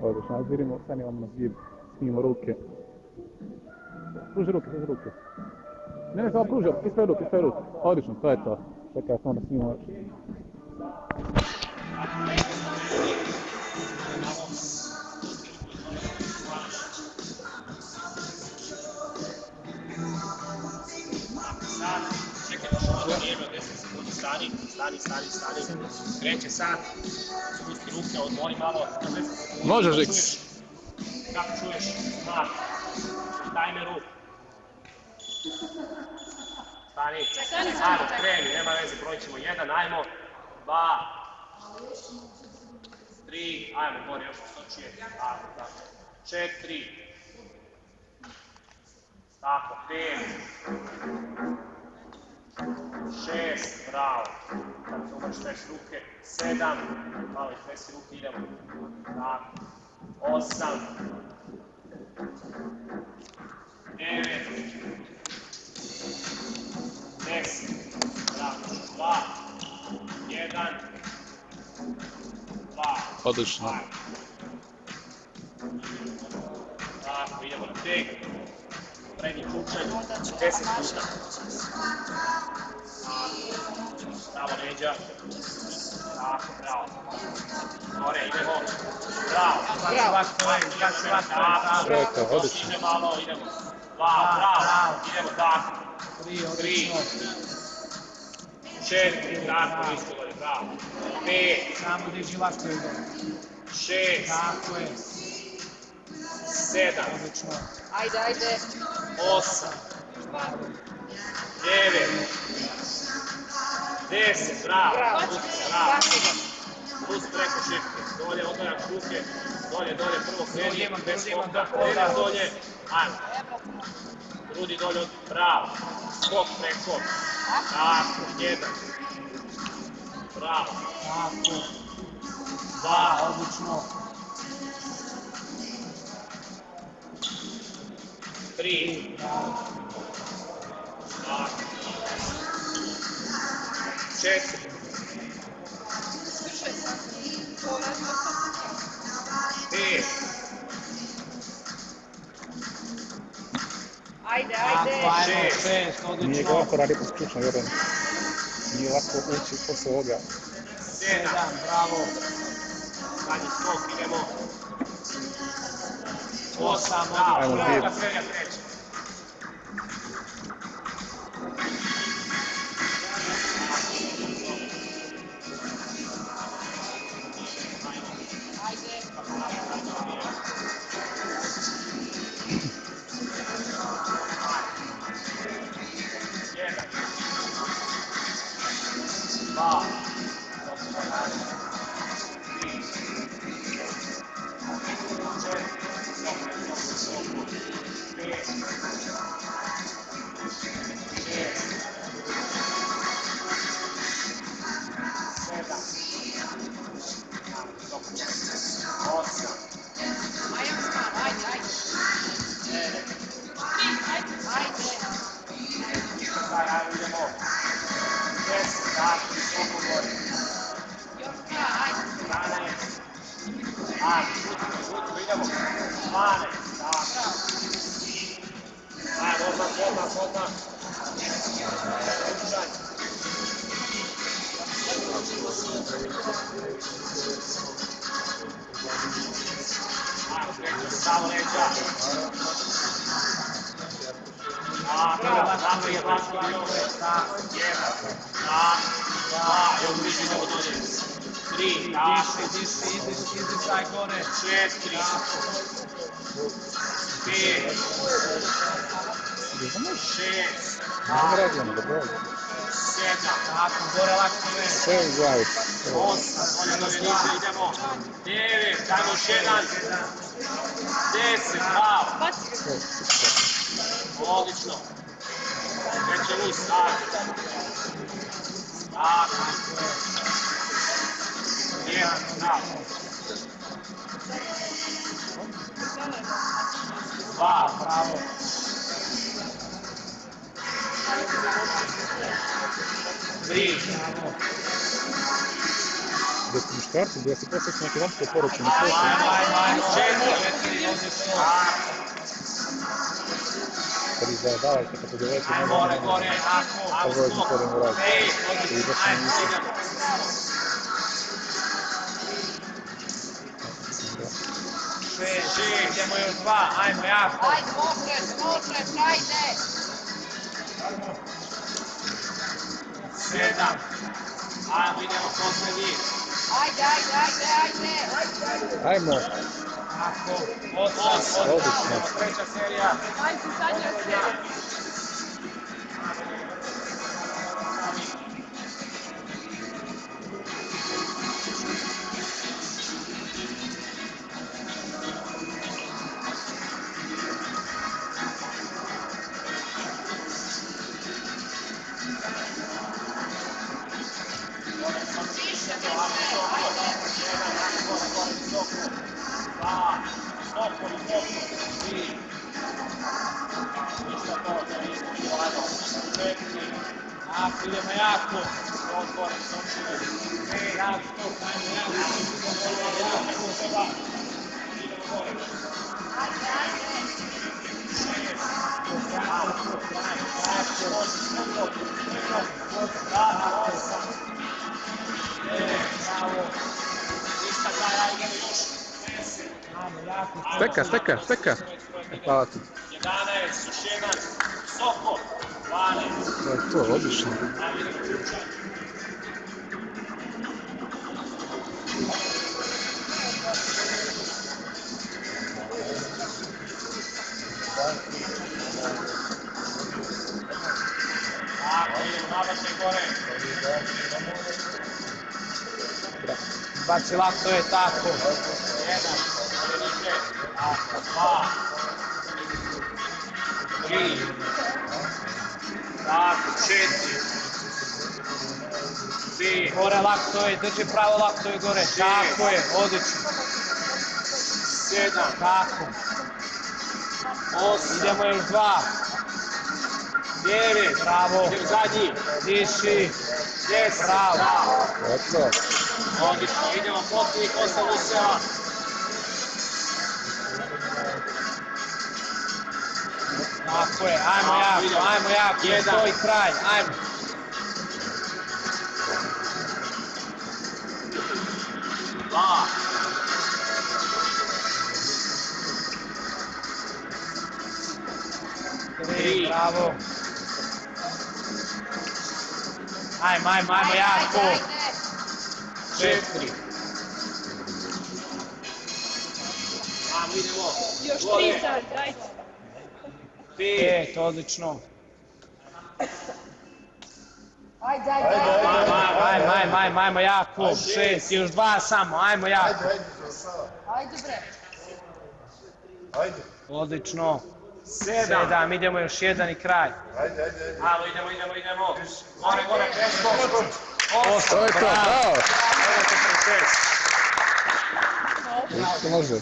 Odlično, ajde vidimo, stani vam na zid, snimimo ruke. Pruži ruke, pruži ruke. Ne, samo pruži, ispred ruke, ispred ruke. Odlično, to je to. Čekaj, samo da snimamo. Čekaj, vrijeme od 10 sekundi, stani. Kreće sad, spusti ruke, odmori malo. Može, Žiks. Kako čuješ? Znak. Tajmeru. Stani. Ajmo, kreni, nema veze, brojit ćemo 1, ajmo. 2. 3, ajmo, gori još visočije. Tako. 4. Tako, 5. 6, bravo. Tako se umreš peš ruke. 7, malo ispesi ruke, idemo. Tako. 8. 9. 10. Bravo. 2. 1. 2. Odlično. Tako, idemo na tek. Prednji čučanj, 10 puta. Pravo leđa. Tako, bravo. Gore, idemo. Bravo. Preko, odlično. Ide malo, idemo. 2, bravo. Idemo tako. 3. 4, tako, isto gore, bravo. 5. Samo diži lako je gore. 6. Tako je. 7. Odlično. Ajde. 8. 9. 10, bravo. Plus preko šipke. Dolje, odvajaš ruke. Dolje, prvo kreni. Bez skoka. Kreni dolje. Ajmo. Grudi dolje, bravo. Skok preko. Tako, 1. Bravo. Tako. 2. Odlično. 3. Tako. 4. 5. Ajde. 6, odlično. Nije ga ovako radi posključno, vjerujem. Nije lako ući posle ovoga. 7. Bravo. Zadnji skok, idemo. 8. Ajmo, Bravo. zid. Prednja treća. Odmah. Stavo leđa. Tako je, važno još. 1, 2, još više idemo dolje. 3, tako. Izdisaj gore. 4, 5, 6, Ne radimo, dobro. 7, Tako, gore lako je. 6, 20. 8, dolje niže idemo. 9, dajmo još 1. 10, bravo. Odlično. Kreće uz, sad. Tako. 1, bravo. 2, Bravo. 3, Gdje su muškarci, gdje se posljedno neke vanjske poruke na Ajmo, posljedno. ajmo, četiri, odlično. Kad ih zajebavajte, kako dovete na Gore, ako. ovo je gospodin u radu. I da sam nisam. Idemo još dva, ajmo jako. Ajde, okret, ajde! 7. Ajmo, idemo posljednji. Ajde! Ajmo, Ako, 8, odlično. Treća serija. Ajde, zadnja serija. Više, ako, idemo jako. Steka. Hvala ti. 11, Sušenac, Sokol, 12. To je to, odlično. Nabačaj gore. Baci lako je tako. 1, 2, 3, tako, 4, 5, Gore lako je, drži pravo lako je gore. Tako je, odlično. 7, Tako. 8, Idemo još dva. 9, Bravo. idem zadnji, Diši. 10, Bravo. Eto, odlično, idemo posljednjih 8 useva. Tako je, ajmo jako. Jedan. To i kraj, ajmo. 2, 3, bravo. Ajmo jako. 4. Ajmo, idemo. Još Gore. 3 sad, ajde. 5, 5, odlično. Ajde. Ajmo jako. 6, još dva samo, ajmo jako. Ajde bre. Odlično. 7. 7, idemo još jedan i kraj. Ajmo, idemo. Gore, presko. to je to, bravo. 9, 46. To može.